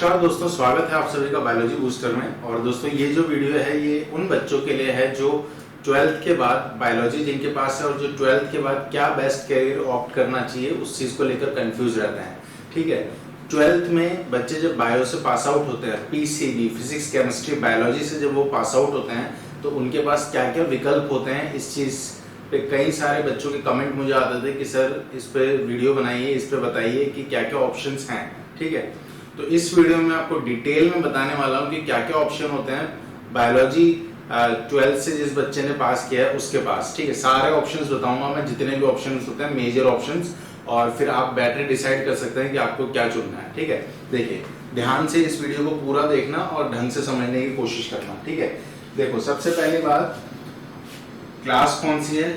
नमस्कार दोस्तों, स्वागत है आप सभी का बायोलॉजी बूस्टर में। और दोस्तों ये जो वीडियो है ये उन बच्चों के लिए है जो 12th के बाद बायोलॉजी जिनके पास है और जो 12th के बाद क्या बेस्ट करियर ऑप्ट करना चाहिए उस चीज को लेकर कंफ्यूज रहते हैं। ठीक है, 12th में बच्चे जब बायो से पास आउट होते हैं, पीसीबी फिजिक्स केमिस्ट्री बायोलॉजी से जब वो पास आउट होते हैं तो उनके पास क्या क्या विकल्प होते हैं, इस चीज पे कई सारे बच्चों के कमेंट मुझे आते थे कि सर इस पे वीडियो बनाइए, इस पे बताइए कि क्या क्या ऑप्शंस हैं। ठीक है, तो इस वीडियो में आपको डिटेल में बताने वाला हूँ कि क्या क्या ऑप्शन होते हैं बायोलॉजी 12th से जिस बच्चे ने पास किया है उसके पास। ठीक है, सारे ऑप्शंस बताऊंगा मैं, जितने भी ऑप्शंस होते हैं मेजर ऑप्शंस, और फिर आप बैटरी डिसाइड कर सकते हैं कि आपको क्या चुनना है। ठीक है, देखिए ध्यान से इस वीडियो को पूरा देखना और ढंग से समझने की कोशिश करना। ठीक है, देखो सबसे पहली बात, क्लास कौन सी है?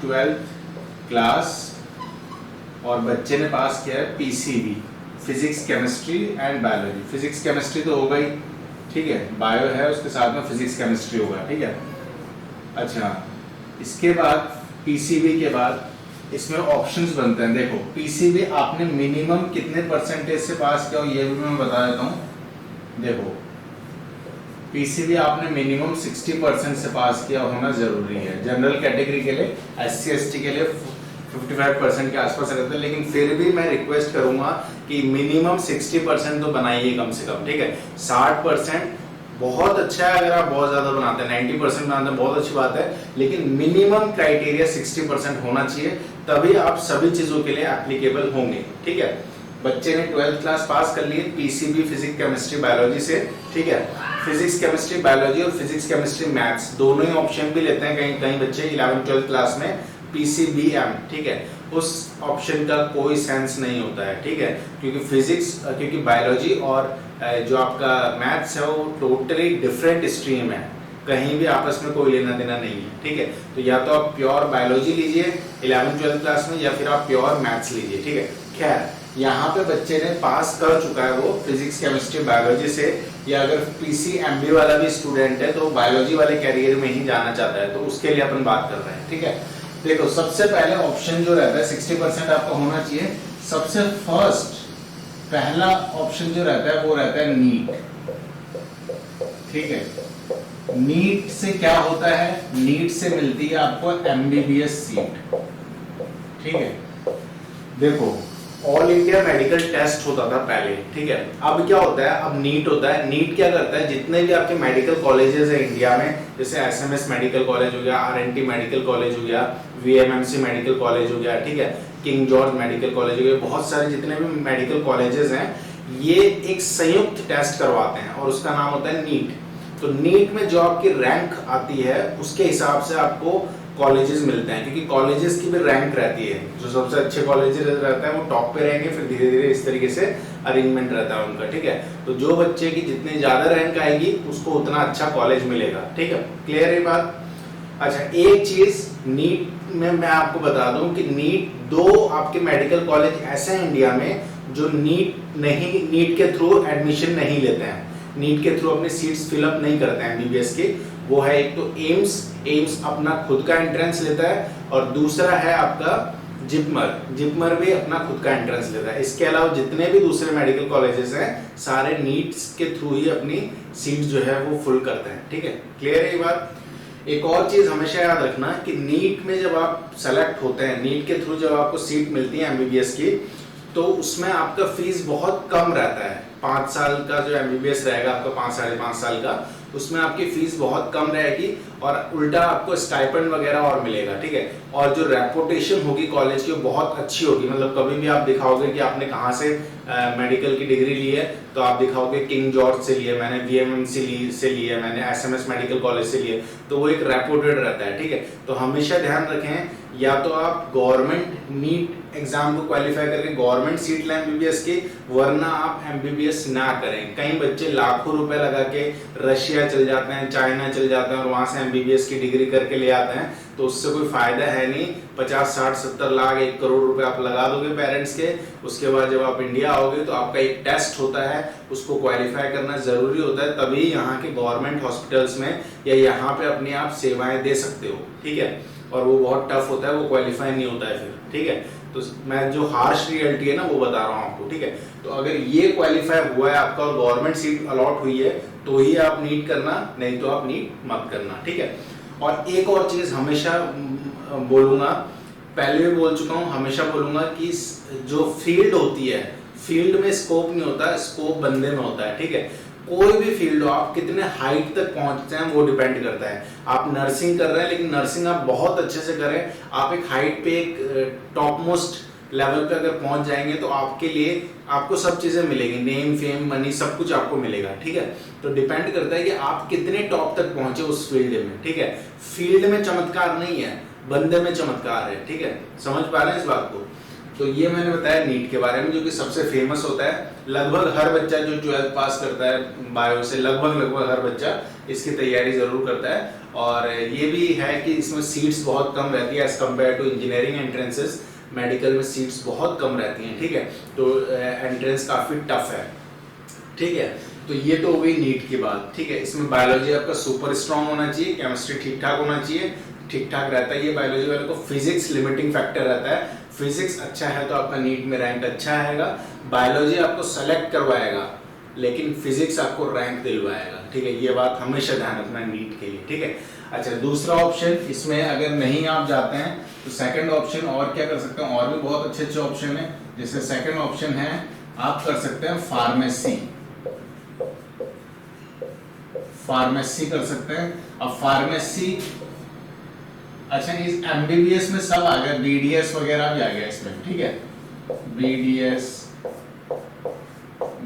12th क्लास, और बच्चे ने पास किया है PCB physics chemistry and biology. Physics chemistry तो होगा ही, ठीक है, बायो है उसके साथ में फिजिक्स केमिस्ट्री होगा। ठीक है, अच्छा इसके बाद पीसीबी के बाद इसमें ऑप्शंस बनते हैं। देखो पीसीबी आपने मिनिमम कितने परसेंटेज से पास किया हो ये भी मैं बता देता हूँ। देखो पीसीबी आपने मिनिमम 60% से पास किया होना जरूरी है। जनरल कैटेगरी के लिए, एससी एसटी के लिए 55% के आसपास रहते हैं, लेकिन फिर भी मैं रिक्वेस्ट करूंगा कि मिनिमम 60% तो बनाइए कम से कम। ठीक है, 60% बहुत अच्छा है, अगर आप बहुत ज्यादा बनाते हैं 90% बनाते हैं बहुत अच्छी बात है, लेकिन मिनिमम क्राइटेरिया 60% होना चाहिए, तभी आप सभी चीजों के लिए एप्लीकेबल होंगे। ठीक है, बच्चे ने 12th क्लास पास कर ली पीसीबी फिजिक्स केमिस्ट्री बायोलॉजी से। ठीक है, फिजिक्स केमिस्ट्री बायोलॉजी और फिजिक्स केमिस्ट्री मैथ्स दोनों ही ऑप्शन भी लेते हैं कई बच्चे 11th 12th क्लास में पीसीबीएम। ठीक है, उस ऑप्शन का कोई सेंस नहीं होता है। ठीक है, क्योंकि बायोलॉजी और जो आपका मैथ्स है वो टोटली डिफरेंट स्ट्रीम है, कहीं भी आपस में कोई लेना देना नहीं है। ठीक है, तो या तो आप प्योर बायोलॉजी लीजिए 11th 12th क्लास में, या फिर आप प्योर मैथ्स लीजिए। ठीक है, खैर यहाँ पे बच्चे ने पास कर चुका है वो फिजिक्स केमिस्ट्री बायोलॉजी से, या अगर पीसीएमबी वाला भी स्टूडेंट है तो बायोलॉजी वाले कैरियर में ही जाना चाहता है, तो उसके लिए अपन बात कर रहे हैं। ठीक है, देखो सबसे पहले ऑप्शन जो रहता है 60% आपका होना चाहिए। सबसे फर्स्ट पहला ऑप्शन जो रहता है वो रहता है नीट। ठीक है, नीट से क्या होता है? नीट से मिलती है आपको एमबीबीएस सीट। ठीक है, देखो ऑल इंडिया मेडिकल टेस्ट होता था पहले। ठीक है, अब क्या होता है? अब नीट होता है। नीट क्या करता है? जितने भी आपके मेडिकल कॉलेजेस है इंडिया में, जैसे एसएमएस मेडिकल कॉलेज हो गया, आरएनटी मेडिकल कॉलेज हो गया, वीएमएमसी मेडिकल कॉलेज हो गया, ठीक है, किंग जॉर्ज मेडिकल कॉलेज हो गया, बहुत सारे जितने भी मेडिकल कॉलेजेस हैं ये एक संयुक्त टेस्ट करवाते हैं और उसका नाम होता है नीट। तो नीट में जो आपकी रैंक आती है उसके हिसाब से आपको कॉलेजेस मिलते हैं, क्योंकि कॉलेजेस की भी रैंक रहती है। जो सबसे अच्छे कॉलेजेस रहते हैं वो टॉप पे रहेंगे, फिर धीरे धीरे इस तरीके से अरेंजमेंट रहता है उनका। ठीक है, तो जो बच्चे की जितनी ज्यादा रैंक आएगी उसको उतना अच्छा कॉलेज मिलेगा। ठीक है, क्लियर है बात? अच्छा एक चीज नीट में मैं आपको बता दूं कि दो आपके मेडिकल कॉलेज ऐसे हैं इंडिया में जो नीट के थ्रू एडमिशन नहीं लेते हैं, नीट के थ्रू अपने सीट्स फिलअप नहीं करते हैं एमबीबीएस के। वो है एक तो एम्स अपना खुद का एंट्रेंस लेता है, और दूसरा है आपका जिपमर भी अपना खुद का एंट्रेंस लेता है। इसके अलावा जितने भी दूसरे मेडिकल कॉलेजेस हैं सारे नीट्स के थ्रू ही अपनी सीट जो है वो फुल करते हैं। ठीक है, क्लियर है ये बात? एक और चीज हमेशा याद रखना कि नीट में जब आप सेलेक्ट होते हैं, नीट के थ्रू जब आपको सीट मिलती है एमबीबीएस की, तो उसमें आपका फीस बहुत कम रहता है। 5 साल का जो एमबीबीएस रहेगा आपका 5-5.5 साल का, उसमें आपकी फीस बहुत कम रहेगी और उल्टा आपको स्टाइपेंड वगैरह और मिलेगा। ठीक है, और जो रेपुटेशन होगी कॉलेज की वो बहुत अच्छी होगी। मतलब कभी भी आप दिखाओगे कि आपने कहाँ से मेडिकल की डिग्री ली है, तो आप दिखाओगे किंग जॉर्ज से ली है मैंने, वीएमएमसी से ली है मैंने, एसएमएस मेडिकल कॉलेज से ली है, तो वो एक रेपुटेड रहता है। ठीक है, तो हमेशा ध्यान रखें, या तो आप गवर्नमेंट नीट एग्जाम को क्वालिफाई करके गवर्नमेंट सीट लें एमबीबीएस की, वरना आप एमबीबीएस ना करें। कई बच्चे लाखों रुपए लगा के रशिया चल जाते हैं, चाइना चल जाते हैं और वहां से एमबीबीएस की डिग्री करके ले आते हैं, तो उससे कोई फायदा है नहीं। 50-60-70 लाख 1 करोड़ रुपए आप लगा दोगे पेरेंट्स के, उसके बाद जब आप इंडिया आओगे तो आपका एक टेस्ट होता है, उसको क्वालिफाई करना जरूरी होता है, तभी यहाँ के गवर्नमेंट हॉस्पिटल्स में या यहाँ पे अपनी आप सेवाएं दे सकते हो। ठीक है, और वो बहुत टफ होता है, वो क्वालिफाई नहीं होता है फिर। ठीक है, तो मैं जो हार्श रियलिटी है ना वो बता रहा हूँ आपको, ठीक है। तो अगर ये क्वालिफाई हुआ है आपका और गवर्नमेंट सीट अलॉट हुई है तो ही आप नीट करना, नहीं तो आप नीट मत करना, ठीक है। और एक और चीज हमेशा बोलूंगा, पहले भी बोल चुका हूँ, हमेशा बोलूंगा कि जो फील्ड होती है, फील्ड में स्कोप नहीं होता, स्कोप बंदे में होता है, ठीक है। कोई भी फील्ड हो, आप कितने हाइट तक पहुंचते हैं वो डिपेंड करता है। आप नर्सिंग कर रहे हैं लेकिन नर्सिंग आप बहुत अच्छे से करें, आप एक हाइट पे, एक टॉप मोस्ट लेवल पे अगर पहुंच जाएंगे तो आपके लिए आपको सब चीजें मिलेंगी, नेम फेम मनी सब कुछ आपको मिलेगा, ठीक है। तो डिपेंड करता है कि आप कितने टॉप तक पहुंचे उस फील्ड में, ठीक है। फील्ड में चमत्कार नहीं है, बंदे में चमत्कार है, ठीक है। समझ पा रहे हैं इस बात को? तो ये मैंने बताया नीट के बारे में, जो कि सबसे फेमस होता है। लगभग हर बच्चा जो 12th पास करता है बायो से, लगभग हर बच्चा इसकी तैयारी जरूर करता है। और ये भी है कि इसमें सीट्स बहुत कम रहती है as compare to engineering entrances. Medical में सीट्स बहुत कम रहती हैं, ठीक है। तो एंट्रेंस काफी टफ है, ठीक है। तो ये तो हो गई नीट की बात, ठीक है। इसमें बायोलॉजी आपका सुपर स्ट्रांग होना चाहिए, केमिस्ट्री ठीक ठाक होना चाहिए, ठीक ठाक रहता है ये बायोलॉजी वाले को। फिजिक्स लिमिटिंग फैक्टर रहता है, फिजिक्स अच्छा है तो आपका नीट में रैंक अच्छा आएगा। बायोलॉजी आपको सेलेक्ट करवाएगा लेकिन फिजिक्स आपको रैंक दिलवाएगा, ठीक है। ये बात हमेशा ध्यान रखना नीट के लिए, ठीक है। अच्छा, दूसरा ऑप्शन इसमें अगर नहीं आप जाते हैं तो सेकंड ऑप्शन और क्या कर सकते हैं, और भी बहुत अच्छे अच्छे ऑप्शन है। जैसे सेकंड ऑप्शन है आप कर सकते हैं फार्मेसी, फार्मेसी कर सकते हैं। अब फार्मेसी, अच्छा इस एमबीबीएस में सब आ गया, बीडीएस वगैरह भी आ गया इसमें, ठीक है। बीडीएस,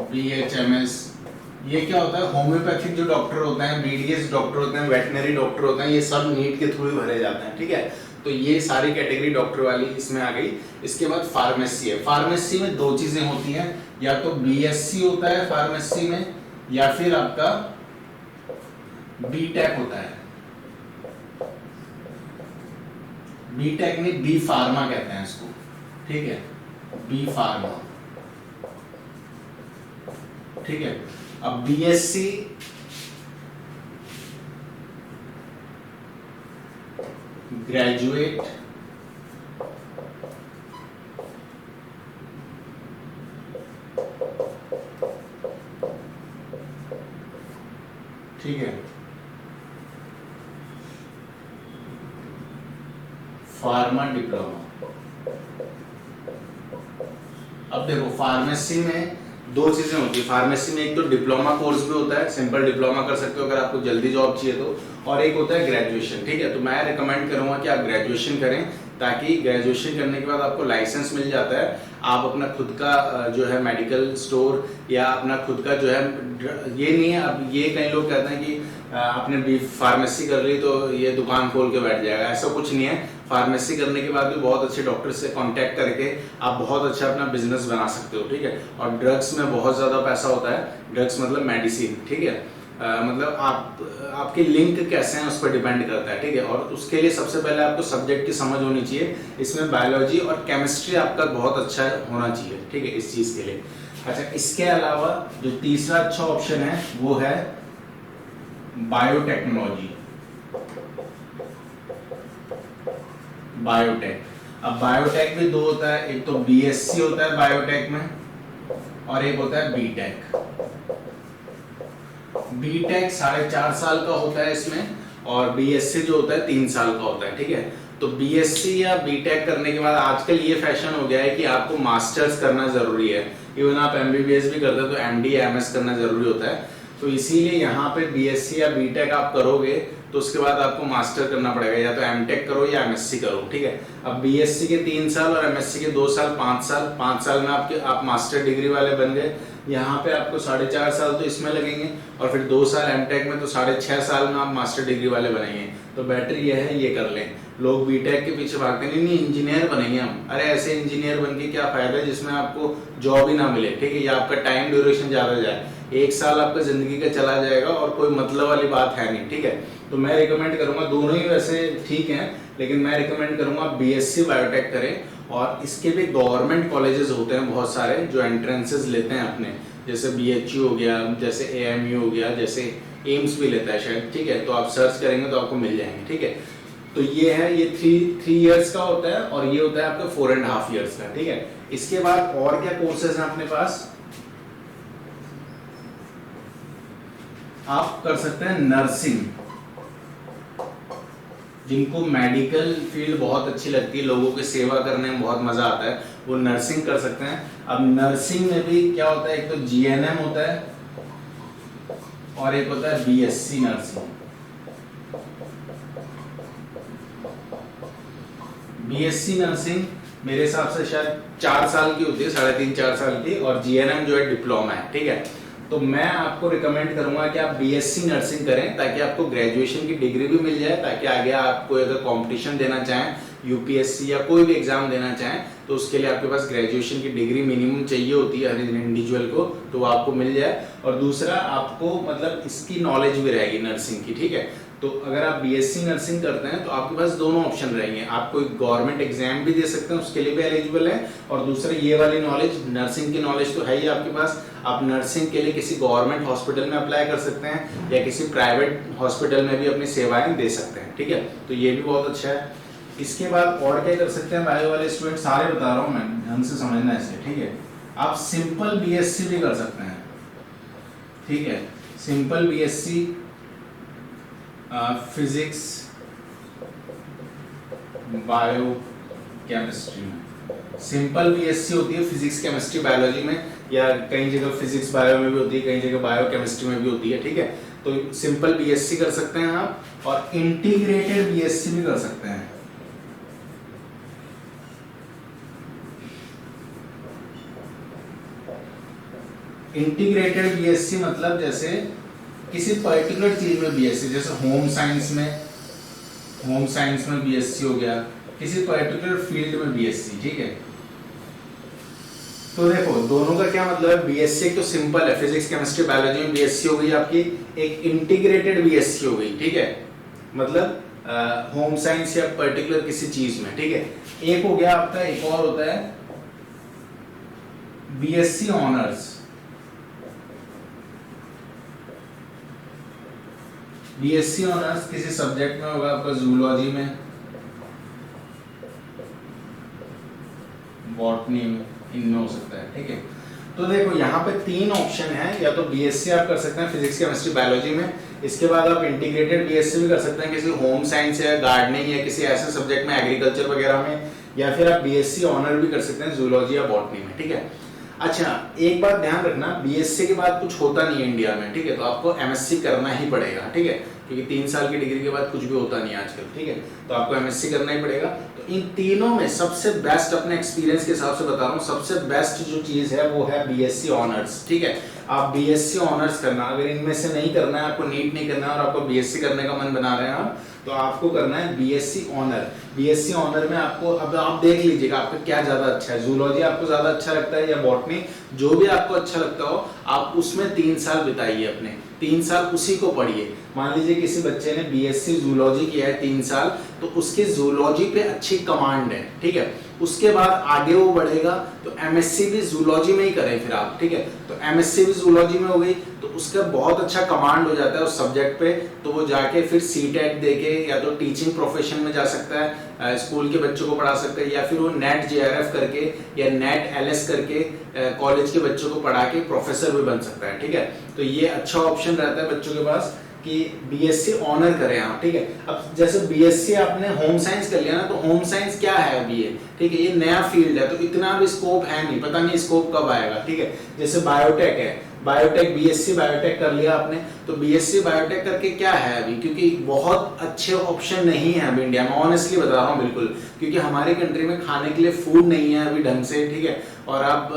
बीएचएमएस, ये क्या होता है, होम्योपैथिक जो डॉक्टर होते हैं, बीडीएस डॉक्टर होते हैं, वेटनरी डॉक्टर होते हैं, ये सब नीट के थ्रू ही भरे जाते हैं, ठीक है। तो ये सारी कैटेगरी डॉक्टर वाली इसमें आ गई। इसके बाद फार्मेसी है। फार्मेसी में दो चीजें होती हैं, या तो बीएससी होता है फार्मेसी में, या फिर आपका बीटेक होता है। बीटेक में बी फार्मा कहते हैं इसको, ठीक है, बी फार्मा, ठीक है। अब बीएससी ग्रेजुएट, ठीक है, फार्मा डिप्लोमा। अब देखो फार्मेसी में दो चीजें होती है। फार्मेसी में एक तो डिप्लोमा कोर्स भी होता है, सिंपल डिप्लोमा कर सकते हो अगर आपको जल्दी जॉब चाहिए तो, और एक होता है ग्रेजुएशन, ठीक है। तो मैं रिकमेंड करूंगा कि आप ग्रेजुएशन करें, ताकि ग्रेजुएशन करने के बाद आपको लाइसेंस मिल जाता है। आप अपना खुद का जो है मेडिकल स्टोर या अपना खुद का जो है, ये नहीं है अब ये कई लोग कहते हैं कि आपने फार्मेसी कर ली तो ये दुकान खोल के बैठ जाएगा, ऐसा कुछ नहीं है। फार्मेसी करने के बाद भी बहुत अच्छे डॉक्टर से कांटेक्ट करके आप बहुत अच्छा अपना बिजनेस बना सकते हो, ठीक है। और ड्रग्स में बहुत ज़्यादा पैसा होता है, ड्रग्स मतलब मेडिसिन, ठीक है। मतलब आपके लिंक कैसे हैं उस पर डिपेंड करता है, ठीक है। और उसके लिए सबसे पहले आपको सब्जेक्ट की समझ होनी चाहिए। इसमें बायोलॉजी और केमिस्ट्री आपका बहुत अच्छा होना चाहिए, ठीक है, इस चीज़ के लिए। अच्छा, इसके अलावा जो तीसरा अच्छा ऑप्शन है वो है बायोटेक्नोलॉजी, बायोटेक। अब बायोटेक भी दो होता है, एक तो बीएससी होता है बायोटेक में और एक होता है बीटेक। बीटेक 4.5 साल का होता है इसमें, और बीएससी जो होता है 3 साल का होता है, ठीक है। तो बीएससी या बीटेक करने के बाद आजकल ये फैशन हो गया है कि आपको मास्टर्स करना जरूरी है। इवन आप एमबीबीएस भी करते हो तो एमडी एमएस करना जरूरी होता है। तो इसीलिए यहाँ पे बीएससी या बीटेक आप करोगे तो उसके बाद आपको मास्टर करना पड़ेगा, या तो एमटेक करो या एमएससी करो, ठीक है। अब बीएससी के 3 साल और एमएससी के 2 साल, 5 साल में आप मास्टर डिग्री वाले बन गए। यहाँ पे आपको 4.5 साल तो इसमें लगेंगे, और फिर 2 साल एमटेक में, तो 6.5 साल में आप मास्टर डिग्री वाले बनेंगे। तो बेटर ये है ये कर लें। लोग बीटेक के पीछे भागते हैं, नहीं इंजीनियर बनेंगे हम। अरे ऐसे इंजीनियर बन के क्या फायदा है जिसमें आपको जॉब ही ना मिले, ठीक है, या आपका टाइम ड्यूरेशन ज्यादा जाए। 1 साल आपका जिंदगी का चला जाएगा और कोई मतलब वाली बात है नहीं, ठीक है। तो मैं रिकमेंड करूंगा, दोनों ही वैसे ठीक हैं, लेकिन मैं रिकमेंड करूंगा बीएससी बायोटेक करें। और इसके भी गवर्नमेंट कॉलेजेस होते हैं बहुत सारे जो एंट्रेंसेस लेते हैं अपने, जैसे बीएचयू हो गया, जैसे एएमयू हो गया, जैसे एम्स भी लेता है शायद, ठीक है। तो आप सर्च करेंगे तो आपको मिल जाएंगे, ठीक है। तो ये है, ये 3 इयर्स का होता है और ये होता है आपका 4.5 इयर्स का, ठीक है। इसके बाद और क्या कोर्सेज हैं अपने पास, आप कर सकते हैं नर्सिंग, जिनको मेडिकल फील्ड बहुत अच्छी लगती है, लोगों की सेवा करने में बहुत मजा आता है, वो नर्सिंग कर सकते हैं। अब नर्सिंग में भी क्या होता है, एक तो जीएनएम होता है और एक होता है बीएससी नर्सिंग। बीएससी नर्सिंग मेरे हिसाब से शायद 4 साल की होती है, 3.5-4 साल की, और जीएनएम जो है डिप्लोमा है, ठीक है। तो मैं आपको रिकमेंड करूंगा कि आप बीएससी नर्सिंग करें, ताकि आपको ग्रेजुएशन की डिग्री भी मिल जाए, ताकि आगे आपको अगर कंपटीशन देना चाहें, यूपीएससी या कोई भी एग्जाम देना चाहें, तो उसके लिए आपके पास ग्रेजुएशन की डिग्री मिनिमम चाहिए होती है हर इंडिविजुअल को, तो वो आपको मिल जाए। और दूसरा, आपको मतलब इसकी नॉलेज भी रहेगी नर्सिंग की, ठीक है। तो अगर आप बीएससी नर्सिंग करते हैं तो आपके पास दोनों ऑप्शन रहेंगे, आप कोई गवर्नमेंट एग्जाम भी दे सकते हैं, उसके लिए भी एलिजिबल है, और दूसरा ये वाली नॉलेज, नर्सिंग की नॉलेज तो है ही आपके पास, आप नर्सिंग के लिए किसी गवर्नमेंट हॉस्पिटल में अप्लाई कर सकते हैं या किसी प्राइवेट हॉस्पिटल में भी अपनी सेवाएं दे सकते हैं, ठीक है। तो ये भी बहुत अच्छा है। इसके बाद और क्या कर सकते हैं बायो वाले स्टूडेंट, सारे बता रहा हूँ मैं, ढंग से समझना है इसे, ठीक है। आप सिंपल बीएससी भी कर सकते हैं, ठीक है। Simple BSc physics bio chemistry में, सिंपल बीएससी होती है फिजिक्स केमिस्ट्री बायोलॉजी में, या कई जगह फिजिक्स बायो में भी होती है, कई जगह बायो केमिस्ट्री में भी होती है, ठीक है। तो सिंपल बीएससी कर सकते हैं आप, और इंटीग्रेटेड बीएससी भी कर सकते हैं। इंटीग्रेटेड बीएससी मतलब जैसे किसी पर्टिकुलर चीज में बीएससी, जैसे होम साइंस में बीएससी हो गया, किसी पर्टिकुलर फील्ड में बीएससी, ठीक है। तो देखो दोनों का क्या मतलब है, बीएससी तो सिंपल है, फिजिक्स केमिस्ट्री बायोलॉजी में बीएससी हो गई आपकी, एक इंटीग्रेटेड बीएससी हो गई, ठीक है, मतलब होम साइंस या पर्टिकुलर किसी चीज में, ठीक है। एक हो गया आपका, एक और होता है बीएससी ऑनर्स। बीएससी ऑनर्स किसी सब्जेक्ट में होगा आपका, जूलॉजी में, बॉटनी में, इनमें हो सकता है, ठीक है। तो देखो यहाँ पे 3 ऑप्शन है, या तो बीएससी आप कर सकते हैं फिजिक्स केमिस्ट्री बायोलॉजी में, इसके बाद आप इंटीग्रेटेड बीएससी भी कर सकते हैं किसी होम साइंस या गार्डनिंग या किसी ऐसे सब्जेक्ट में, एग्रीकल्चर वगैरह में, या फिर आप बीएससी ऑनर भी कर सकते हैं जूलॉजी या बॉटनी में, ठीक है। अच्छा, एक बात ध्यान रखना, बीएससी के बाद कुछ होता नहीं है इंडिया में, ठीक है, तो आपको एमएससी करना ही पड़ेगा, ठीक है, क्योंकि 3 साल की डिग्री के बाद कुछ भी होता नहीं है आजकल, ठीक है, तो आपको एमएससी करना ही पड़ेगा। तो इन तीनों में सबसे बेस्ट, अपने एक्सपीरियंस के हिसाब से बता रहा हूँ, सबसे बेस्ट जो चीज है वो है बीएससी ऑनर्स, ठीक है। आप बीएससी ऑनर्स करना, अगर इनमें से नहीं करना है, आपको नीट नहीं करना है और आपको बीएससी करने का मन बना रहे हैं आप, तो आपको करना है बीएससी ऑनर। बीएससी ऑनर में आपको, अब आप देख लीजिएगा आपका क्या ज्यादा अच्छा है, जूलॉजी आपको ज्यादा अच्छा लगता है या बॉटनी, जो भी आपको अच्छा लगता हो, आप उसमें 3 साल बिताइए अपने, 3 साल उसी को पढ़िए। मान लीजिए किसी बच्चे ने बीएससी जूलॉजी किया है 3 साल, तो उसके जूलॉजी पे अच्छी कमांड है, ठीक है। उसके बाद आगे वो बढ़ेगा तो एमएससी भी जूलॉजी में ही करें फिर आप, ठीक है। तो एमएससी भी जूलॉजी में हो गई तो उसका बहुत अच्छा कमांड हो जाता है उस सब्जेक्ट पे, तो वो जाके फिर सीटेट देके या तो टीचिंग प्रोफेशन में जा सकता है, स्कूल के बच्चों को पढ़ा सकता है, या फिर वो नेट जेआरएफ करके या नेट एलएस करके कॉलेज के बच्चों को पढ़ा के प्रोफेसर भी बन सकता है, ठीक है। तो ये अच्छा ऑप्शन रहता है बच्चों के पास कि बीएससी ऑनर करें आप, ठीक है। अब जैसे बीएससी आपने होम साइंस कर लिया ना, तो होम साइंस क्या है अभी ये, ठीक है, ये नया फील्ड है, तो इतना भी स्कोप है नहीं, पता नहीं स्कोप कब आएगा, ठीक है। जैसे बायोटेक है, बायोटेक, बीएससी बायोटेक कर लिया आपने, तो बीएससी बायोटेक करके क्या है अभी, क्योंकि बहुत अच्छे ऑप्शन नहीं है अभी इंडिया में, ऑनेस्टली बता रहा हूँ बिल्कुल, क्योंकि हमारी कंट्री में खाने के लिए फूड नहीं है अभी ढंग से, ठीक है। और आप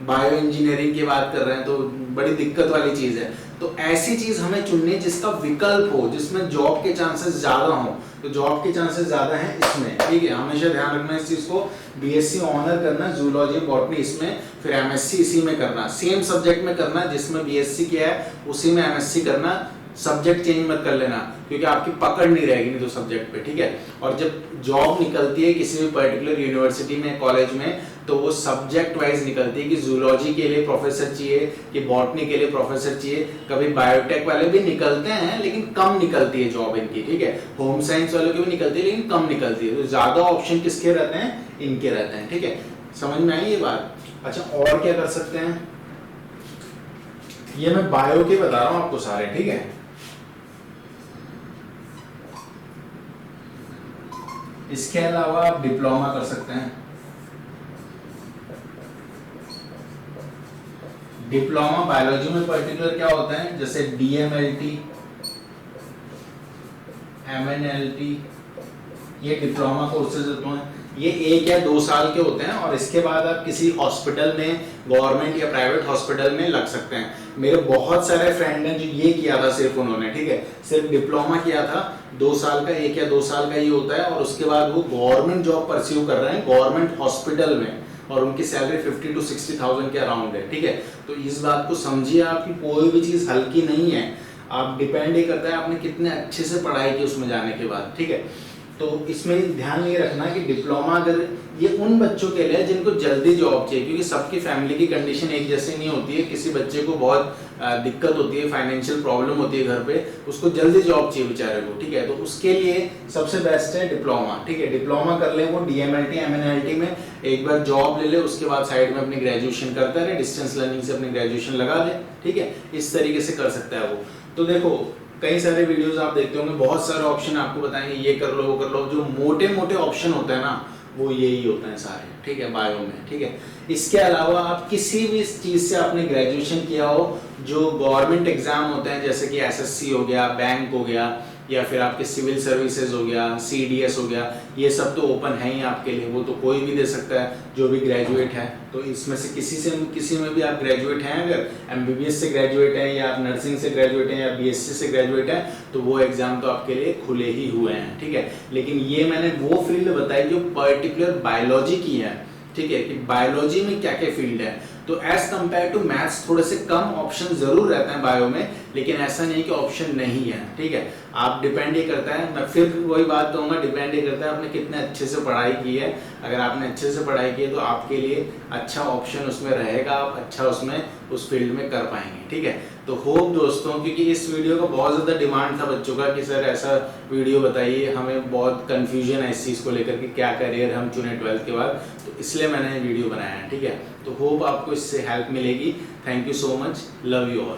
बायो इंजीनियरिंग की बात कर रहे हैं तो बड़ी दिक्कत वाली चीज है। तो ऐसी चीज हमें चुननी है जिसका विकल्प हो, जिसमें जॉब के चांसेस ज्यादा हो, तो जॉब के चांसेस ज्यादा हैं इसमें, ठीक है। हमेशा ध्यान रखना इस चीज को, बीएससी ऑनर करना, जूलॉजी बॉटनी इसमें, फिर एमएससी इसी में करना, सेम सब्जेक्ट में करना, जिसमें बीएससी किया है उसी में एमएससी करना, सब्जेक्ट चेंज मत कर लेना, क्योंकि आपकी पकड़ नहीं रहेगी नहीं तो सब्जेक्ट पे, ठीक है। और जब जॉब निकलती है किसी भी पर्टिकुलर यूनिवर्सिटी में, कॉलेज में, तो वो सब्जेक्ट वाइज निकलती है कि जूलॉजी के लिए प्रोफेसर चाहिए, कि बॉटनी के लिए प्रोफेसर चाहिए। कभी बायोटेक वाले भी निकलते हैं लेकिन कम निकलती है जॉब इनकी, ठीक है। होम साइंस वालों की भी निकलती है लेकिन कम निकलती है। तो ज्यादा ऑप्शन किसके रहते हैं? इनके रहते हैं, ठीक है। समझ में आई ये बात? अच्छा, और क्या कर सकते हैं? ये मैं बायो के बता रहा हूं आपको सारे, ठीक है। इसके अलावा आप डिप्लोमा कर सकते हैं। डिप्लोमा बायोलॉजी में पर्टिकुलर क्या होता है, जैसे DMLT, MNLT, ये डिप्लोमा कोर्सेज होते हैं। ये 1 या 2 साल के होते हैं और इसके बाद आप किसी हॉस्पिटल में, गवर्नमेंट या प्राइवेट हॉस्पिटल में लग सकते हैं। मेरे बहुत सारे फ्रेंड हैं जो ये किया था सिर्फ उन्होंने, ठीक है, सिर्फ डिप्लोमा किया था 2 साल का, 1 या 2 साल का ये होता है। और उसके बाद वो गवर्नमेंट जॉब परस्यू कर रहे हैं गवर्नमेंट हॉस्पिटल में, और उनकी सैलरी 50 to 60,000 के अराउंड है, ठीक है। तो इस बात को समझिए, आपकी कोई भी चीज हल्की नहीं है। आप डिपेंड ही करता है आपने कितने अच्छे से पढ़ाई की उसमें जाने के बाद, ठीक है। तो इसमें ध्यान ये रखना कि डिप्लोमा अगर ये उन बच्चों के लिए जिनको जल्दी जॉब चाहिए, क्योंकि सबकी फैमिली की कंडीशन एक जैसी नहीं होती है। किसी बच्चे को बहुत दिक्कत होती है, फाइनेंशियल प्रॉब्लम होती है घर पे, उसको जल्दी जॉब चाहिए बेचारे को, ठीक है। तो उसके लिए सबसे बेस्ट है डिप्लोमा, ठीक है। डिप्लोमा कर ले वो DMLT MNLT में, एक बार जॉब ले ले, उसके बाद साइड में अपनी ग्रेजुएशन करता रहे, डिस्टेंस लर्निंग से अपनी ग्रेजुएशन लगा ले, ठीक है। इस तरीके से कर सकता है वो। तो देखो, कई सारे वीडियोस आप देखते होंगे, बहुत सारे ऑप्शन आपको बताएंगे, ये कर लो वो कर लो। जो मोटे मोटे ऑप्शन होते हैं ना, वो यही होते हैं सारे, ठीक है, बायो में, ठीक है। इसके अलावा आप किसी भी चीज से आपने ग्रेजुएशन किया हो, जो गवर्नमेंट एग्जाम होते हैं, जैसे कि SSC हो गया, बैंक हो गया, या फिर आपके सिविल सर्विसेज हो गया, CDS हो गया, ये सब तो ओपन है ही आपके लिए, वो तो कोई भी दे सकता है जो भी ग्रेजुएट है। तो इसमें से किसी में भी आप ग्रेजुएट हैं, अगर MBBS से ग्रेजुएट हैं, या आप नर्सिंग से ग्रेजुएट हैं, या BSc से ग्रेजुएट हैं, तो वो एग्जाम तो आपके लिए खुले ही हुए हैं, ठीक है। लेकिन ये मैंने वो फील्ड बताई जो पर्टिकुलर बायोलॉजी की है, ठीक है, कि बायोलॉजी में क्या क्या फील्ड है। तो एज कंपेयर टू मैथ्स थोड़े से कम ऑप्शन जरूर रहते हैं बायो में, लेकिन ऐसा नहीं कि ऑप्शन नहीं है, ठीक है। आप डिपेंड ही करता है, मैं फिर वही बात कहूंगा, डिपेंड ही करता है आपने कितने अच्छे से पढ़ाई की है। अगर आपने अच्छे से पढ़ाई की है तो आपके लिए अच्छा ऑप्शन उसमें रहेगा, आप अच्छा उसमें उस फील्ड में कर पाएंगे, ठीक है। तो होप दोस्तों, क्योंकि इस वीडियो का बहुत ज़्यादा डिमांड था बच्चों का कि सर ऐसा वीडियो बताइए, हमें बहुत कन्फ्यूजन है इस चीज़ को लेकर कि क्या करियर हम चुने 12th के बाद, तो इसलिए मैंने वीडियो बनाया है, ठीक है। तो होप आपको इससे हेल्प मिलेगी। Thank you so much, love you all.